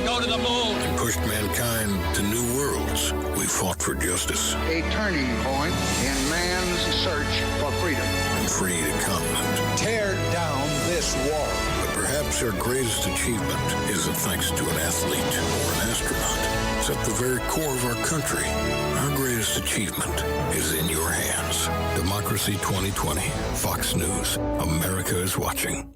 go to the moon. And pushed mankind to new worlds. We fought for justice. A turning point in man's search for freedom. And freed a continent. Tear down this wall. But perhaps our greatest achievement isn't thanks to an athlete or an astronaut. It's at the very core of our country. Our greatest achievement is in your hands. Democracy 2020. Fox News. America is watching.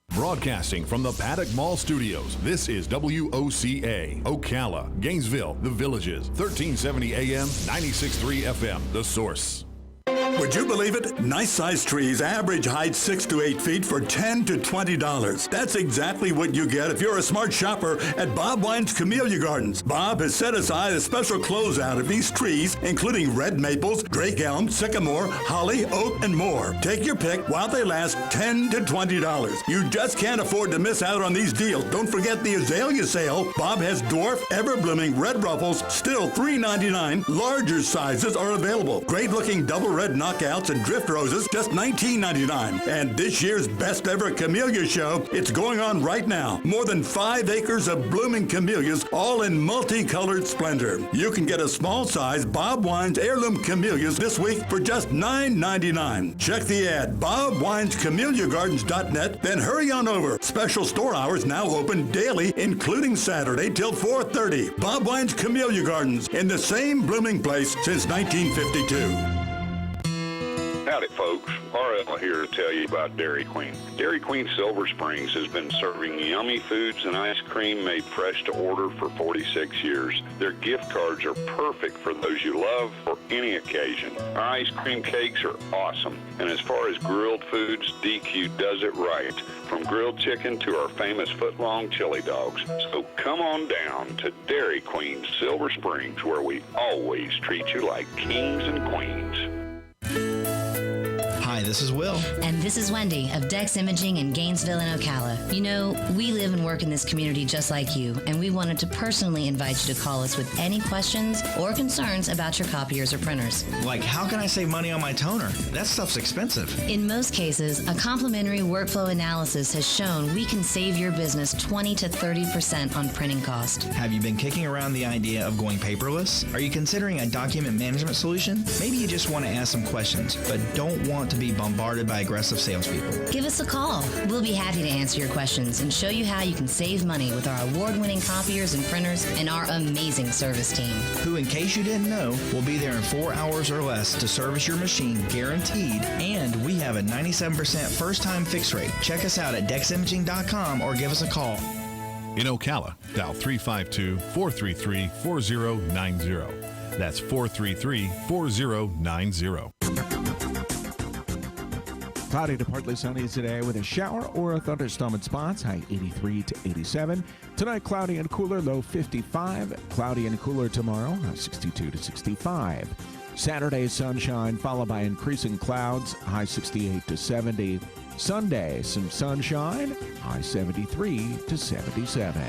Broadcasting from the Paddock Mall Studios, this is WOCA, Ocala, Gainesville, The Villages, 1370 AM, 96.3 FM, The Source. Would you believe it? Nice-sized trees, average height 6 to 8 feet for $10 to $20. That's exactly what you get if you're a smart shopper at Bob Wine's Camillia Gardens. Bob has set aside a special closeout of these trees, including red maples, Drake elm, sycamore, holly, oak, and more. Take your pick while they last $10 to $20. You just can't afford to miss out on these deals. Don't forget the azalea sale. Bob has dwarf, ever-blooming red ruffles, still $3.99. Larger sizes are available. Great-looking double red knockouts and drift roses, just $19.99. And this year's best ever camellia show, it's going on right now. More than 5 acres of blooming camellias, all in multicolored splendor. You can get a small size Bob Wine's heirloom camellias this week for just $9.99. Check the ad, bobwinescameliagardens.net, then hurry on over. Special store hours now open daily, including Saturday till 4:30. Bob Wine's Camillia Gardens, in the same blooming place since 1952. Howdy, folks. RL here to tell you about Dairy Queen. Dairy Queen Silver Springs has been serving yummy foods and ice cream made fresh to order for 46 years. Their gift cards are perfect for those you love for any occasion. Our ice cream cakes are awesome. And as far as grilled foods, DQ does it right. From grilled chicken to our famous foot-long chili dogs. So come on down to Dairy Queen Silver Springs, where we always treat you like kings and queens. Hi, this is Will. And this is Wendy of Dex Imaging in Gainesville and Ocala. You know, we live and work in this community just like you, and we wanted to personally invite you to call us with any questions or concerns about your copiers or printers. Like, how can I save money on my toner? That stuff's expensive. In most cases, a complimentary workflow analysis has shown we can save your business 20 to 30% on printing cost. Have you been kicking around the idea of going paperless? Are you considering a document management solution? Maybe you just want to ask some questions, but don't want to be bombarded by aggressive salespeople. Give us a call. We'll be happy to answer your questions and show you how you can save money with our award-winning copiers and printers and our amazing service team. Who, in case you didn't know, will be there in 4 hours or less to service your machine guaranteed, and we have a 97% first-time fix rate. Check us out at deximaging.com or give us a call. In Ocala, dial 352-433-4090. That's 433-4090. Cloudy to partly sunny today with a shower or a thunderstorm in spots, high 83 to 87. Tonight, cloudy and cooler, low 55. Cloudy and cooler tomorrow, high 62 to 65. Saturday, sunshine followed by increasing clouds, high 68 to 70. Sunday, some sunshine, high 73 to 77.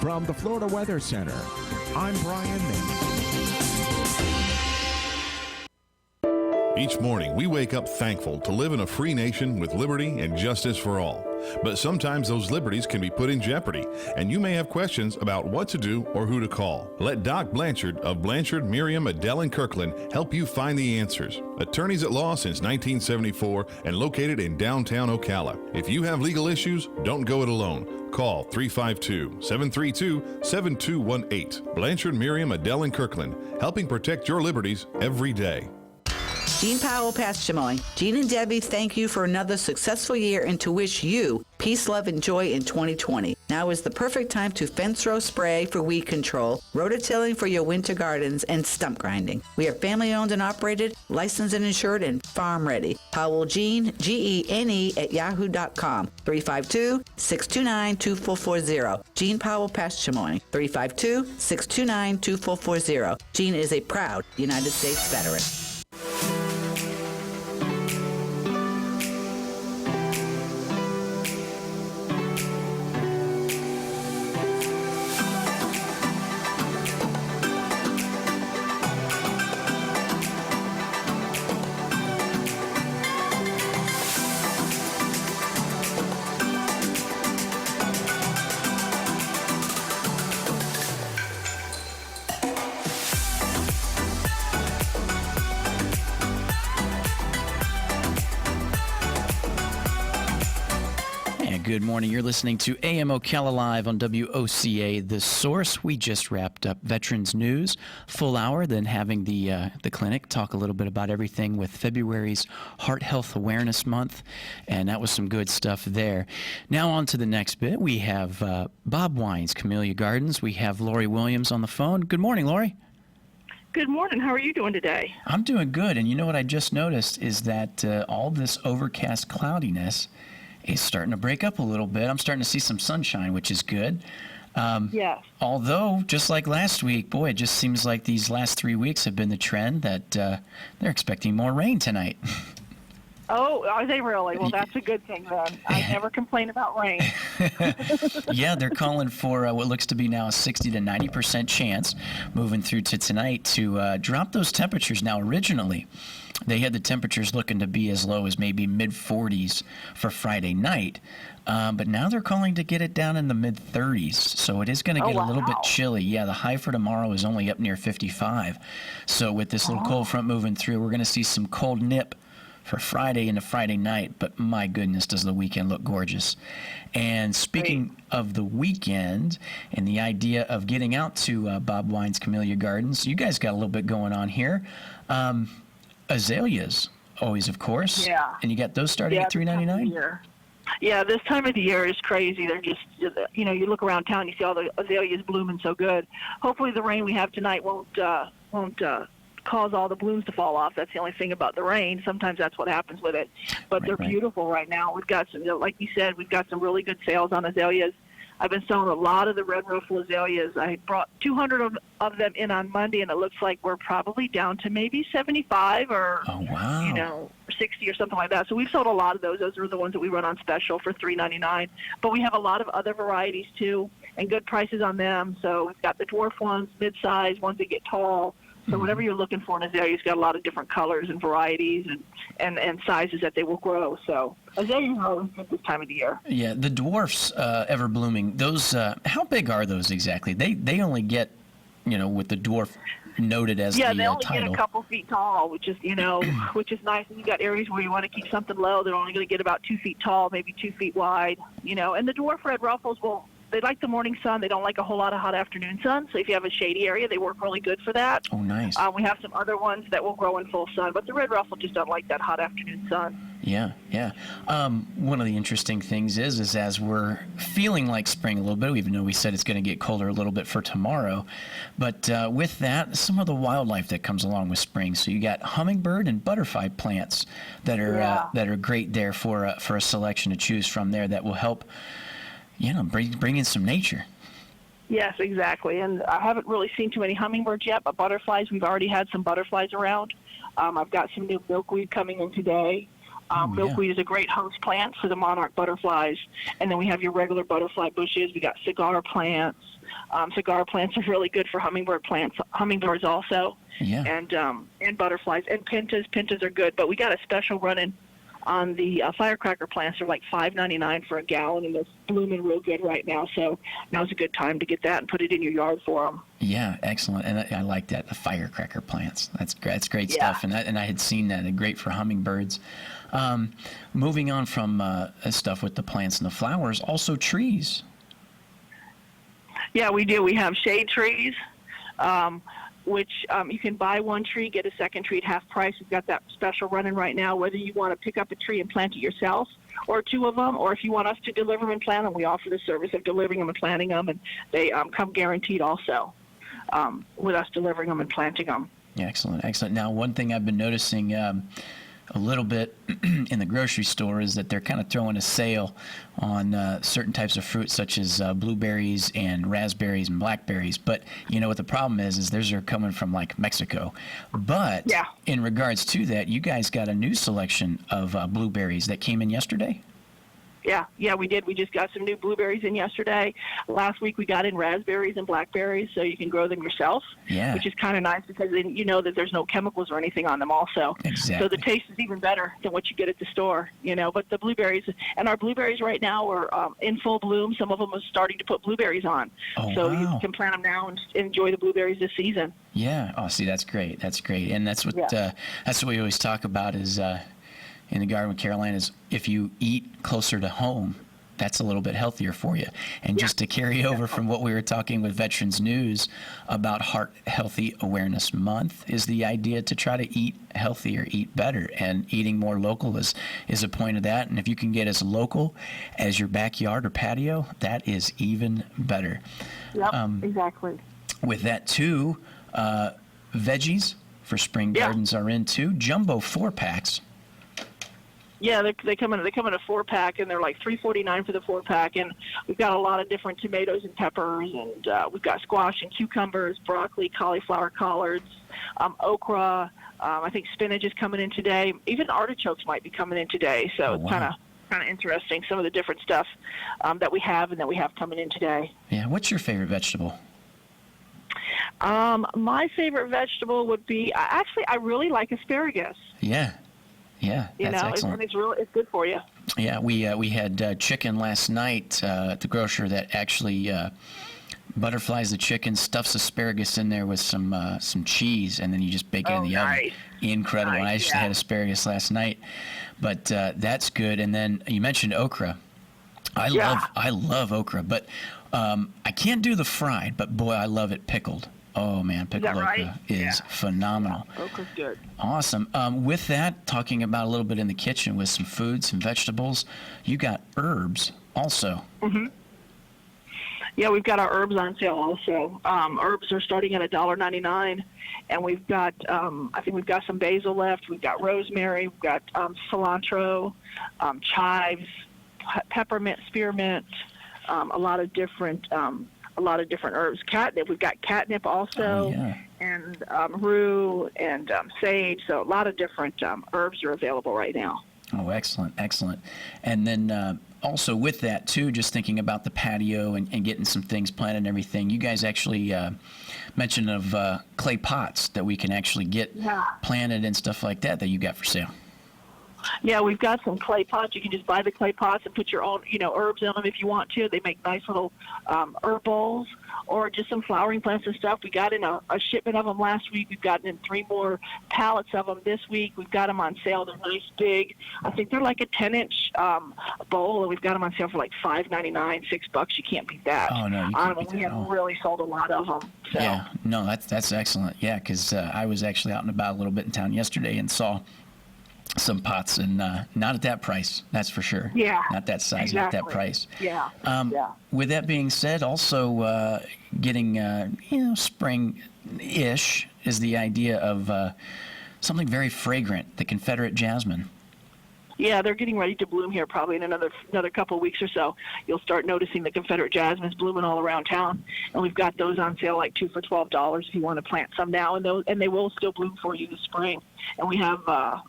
From the Florida Weather Center, I'm Brian Mink. Each morning, we wake up thankful to live in a free nation with liberty and justice for all. But sometimes those liberties can be put in jeopardy, and you may have questions about what to do or who to call. Let Doc Blanchard of Blanchard, Miriam, Adele, and Kirkland help you find the answers. Attorneys at law since 1974 and located in downtown Ocala. If you have legal issues, don't go it alone. Call 352-732-7218. Blanchard, Miriam, Adele, and Kirkland, helping protect your liberties every day. Jean Powell, Pastor Jean and Debbie thank you for another successful year and to wish you peace, love, and joy in 2020. Now is the perfect time to fence row spray for weed control, rototilling for your winter gardens, and stump grinding. We are family owned and operated, licensed and insured, and farm ready. Powell Jean, Gene at yahoo.com, 352-629-2440. Jean Powell, Pastor 352-629-2440. Jean is a proud United States veteran. Good morning. You're listening to AM Ocala Live on WOCA, The Source. We just wrapped up Veterans News, full hour, then having the clinic talk a little bit about everything with February's Heart Health Awareness Month, and that was some good stuff there. Now on to the next bit. We have Bob Wines, Camillia Gardens. We have Laurie Williams on the phone. Good morning, Laurie. Good morning. How are you doing today? I'm doing good, and you know what I just noticed is that all this overcast cloudiness is starting to break up a little bit. I'm starting to see some sunshine, which is good. Yes. Although, just like last week, boy, it just seems like these last 3 weeks have been the trend that they're expecting more rain tonight. Oh, are they really? Well, that's a good thing then. I never complain about rain. Yeah, they're calling for what looks to be now a 60 to 90% chance moving through to tonight to drop those temperatures. Now, originally, they had the temperatures looking to be as low as maybe mid-40s for Friday night. But now they're calling to get it down in the mid-30s. So it is going to get a little bit chilly. Yeah, the high for tomorrow is only up near 55. So with this little cold front moving through, we're going to see some cold nip for Friday into Friday night, but my goodness, does the weekend look gorgeous. And speaking of the weekend and the idea of getting out to Bob Wine's Camillia Gardens, you guys got a little bit going on here. Azaleas, always, of course. Yeah. And you got those starting at $3.99? Yeah, this time of the year is crazy. They're just, you know, you look around town, you see all the azaleas blooming so good. Hopefully the rain we have tonight won't cause all the blooms to fall off. That's the only thing about the rain. Sometimes that's what happens with it. But they're beautiful right now. We've got some, like you said, we've got some really good sales on azaleas. I've been selling a lot of the red ruffle azaleas. I brought 200 of them in on Monday, and it looks like we're probably down to maybe 75 or, 60 or something like that. So we've sold a lot of those. Those are the ones that we run on special for $3.99. But we have a lot of other varieties, too, and good prices on them. So we've got the dwarf ones, mid-size, ones that get tall. So whatever you're looking for in azalea, it's got a lot of different colors and varieties and sizes that they will grow. So azaleas are always good this time of the year. Yeah, the dwarfs, ever blooming, those, how big are those exactly? They only get, you know, with the dwarf noted as the title. Yeah, they only get a couple feet tall, which is, you know, which is nice. And you got areas where you want to keep something low. They're only going to get about 2 feet tall, maybe 2 feet wide, you know. And the dwarf red ruffles they like the morning sun. They don't like a whole lot of hot afternoon sun. So if you have a shady area, they work really good for that. Oh, nice. We have some other ones that will grow in full sun, but the red ruffle just don't like that hot afternoon sun. Yeah. One of the interesting things is as we're feeling like spring a little bit, even though we said it's going to get colder a little bit for tomorrow, but with that, some of the wildlife that comes along with spring. So you got hummingbird and butterfly plants that are great there for a selection to choose from there that will help, you know, bring in some nature. Yes, exactly. And I haven't really seen too many hummingbirds yet, but butterflies, we've already had some butterflies around. I've got some new milkweed coming in today. Milkweed is a great host plant for the monarch butterflies. And then we have your regular butterfly bushes. We got cigar plants. Cigar plants are really good for hummingbirds also. Yeah. And butterflies. And pintas are good. But we got a special running on the firecracker plants. They're like $5.99 for a gallon, and they're blooming real good right now. So now's a good time to get that and put it in your yard for them. Yeah, excellent. And I like that, the firecracker plants. That's great stuff. And I had seen that. They're great for hummingbirds. Moving on from stuff with the plants and the flowers, also trees. Yeah, we do. We have shade trees, which you can buy one tree, get a second tree at half price. We've got that special running right now, whether you want to pick up a tree and plant it yourself or 2 of them, or if you want us to deliver them and plant them, we offer the service of delivering them and planting them, and they come guaranteed also with us delivering them and planting them. Yeah, excellent. Now, one thing I've been noticing a little bit in the grocery store is that they're kind of throwing a sale on certain types of fruit, such as blueberries and raspberries and blackberries. But you know what the problem is those are coming from like Mexico. But in regards to that, you guys got a new selection of blueberries that came in yesterday? Yeah, we did. We just got some new blueberries in yesterday. Last week we got in raspberries and blackberries, so you can grow them yourself, which is kind of nice because then you know that there's no chemicals or anything on them also. Exactly. So the taste is even better than what you get at the store, you know. But the blueberries, and our blueberries right now are in full bloom. Some of them are starting to put blueberries on. You can plant them now and enjoy the blueberries this season. Yeah. Oh, see, that's great. And that's what we always talk about is in the Garden with Caroline is if you eat closer to home, that's a little bit healthier for you. And just to carry over from what we were talking with Veterans News about Heart Healthy Awareness Month, is the idea to try to eat healthier, eat better, and eating more local is a point of that. And if you can get as local as your backyard or patio, that is even better. Yep, exactly. With that too, veggies for spring gardens are in too. Jumbo 4-packs. Yeah, they come in a 4-pack, and they're like $3.49 for the 4-pack. And we've got a lot of different tomatoes and peppers, and we've got squash and cucumbers, broccoli, cauliflower, collards, okra. I think spinach is coming in today. Even artichokes might be coming in today. So it's kind of interesting, some of the different stuff that we have and that we have coming in today. Yeah. What's your favorite vegetable? My favorite vegetable would be I really like asparagus. Yeah. Yeah, that's excellent. It's good for you. Yeah, we had chicken last night at the grocer that actually butterflies the chicken, stuffs asparagus in there with some cheese, and then you just bake it in the oven. Incredible. Nice, I actually had asparagus last night, but that's good. And then you mentioned okra. I love okra, but I can't do the fried. But boy, I love it pickled. Oh man, pickled okra is phenomenal. Yeah, okra's good. Awesome. With that, talking about a little bit in the kitchen with some foods, some vegetables, you got herbs also. Mm-hmm. Yeah, we've got our herbs on sale also. Herbs are starting at $1.99, and we've got I think we've got some basil left. We've got rosemary. We've got cilantro, chives, peppermint, spearmint, a lot of different herbs. Catnip, we've got catnip also, and rue and sage. So a lot of different herbs are available right now. Oh, excellent, excellent. And then also with that too, just thinking about the patio and getting some things planted and everything, you guys actually mentioned of clay pots that we can actually get planted and stuff like that you got for sale. Yeah, we've got some clay pots. You can just buy the clay pots and put your own, herbs in them if you want to. They make nice little herb bowls, or just some flowering plants and stuff. We got in a shipment of them last week. We've gotten in 3 more pallets of them this week. We've got them on sale. They're nice, big. I think they're like a 10-inch bowl, and we've got them on sale for like $5.99, $6. You can't beat that. Oh no, you can't beat that. We have really sold a lot of them. So. Yeah, no, that's excellent. Yeah, because I was actually out and about a little bit in town yesterday and saw some pots, and not at that price, that's for sure. Yeah. Not that size, not that price. Yeah. With that being said, also getting, spring-ish is the idea of something very fragrant, the Confederate jasmine. Yeah, they're getting ready to bloom here probably in another couple of weeks or so. You'll start noticing the Confederate jasmines blooming all around town, and we've got those on sale like 2 for $12 if you want to plant some now, and they will still bloom for you this spring. And we have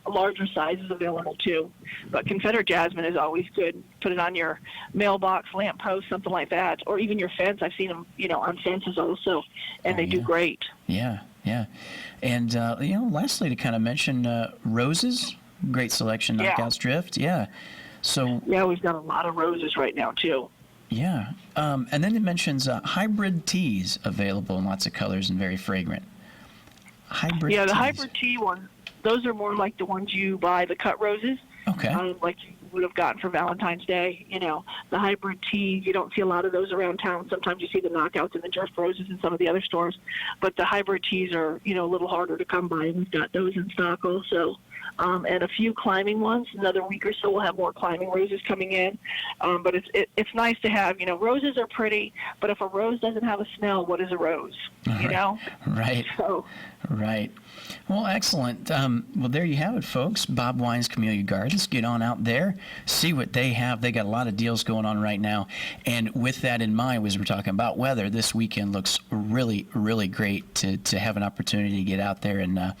larger sizes available too. But Confederate jasmine is always good. Put it on your mailbox, lamppost, something like that, or even your fence. I've seen them, on fences also, and they do great. Yeah, yeah. And lastly, to kind of mention roses. Great selection, knockouts, drift, So we've got a lot of roses right now too. Yeah, and then it mentions hybrid teas available in lots of colors and very fragrant. Hybrid. Yeah, the teas. hybrid tea ones. Those are more like the ones you buy, the cut roses. Okay. Like you would have gotten for Valentine's Day. The hybrid teas, you don't see a lot of those around town. Sometimes you see the knockouts and the drift roses in some of the other stores, but the hybrid teas are a little harder to come by. We've got those in stock also. And a few climbing ones. Another week or so, we'll have more climbing roses coming in. But it's nice to have. Roses are pretty, but if a rose doesn't have a smell, what is a rose? Right. So. Right. Well, excellent. Well, there you have it, folks. Bob Wine's Camillia Gardens. Get on out there, see what they have. They got a lot of deals going on right now. And with that in mind, as we're talking about weather, this weekend looks really, really great to have an opportunity to get out there and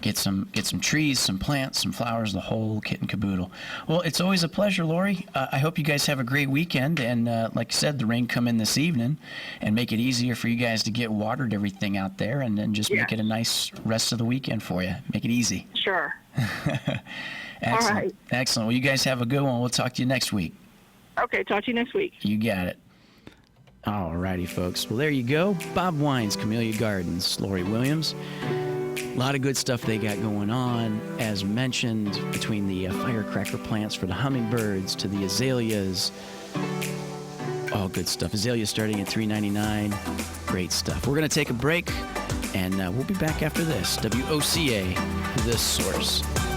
get some trees, some plants, some flowers, the whole kit and caboodle. Well, it's always a pleasure, Laurie. I hope you guys have a great weekend. And like I said, the rain come in this evening and make it easier for you guys to get watered everything out there, and then just make it a nice rest of the weekend for you. Make it easy. Sure. Excellent. All right. Excellent. Well, you guys have a good one. We'll talk to you next week. Okay, talk to you next week. You got it. All righty, folks. Well, there you go. Bob Wine's Camillia Gardens. Laurie Williams. A lot of good stuff they got going on, as mentioned, between the firecracker plants for the hummingbirds to the azaleas All good stuff. Azalea starting at $3.99. Great stuff. We're going to take a break, and we'll be back after this. WOCA, The Source.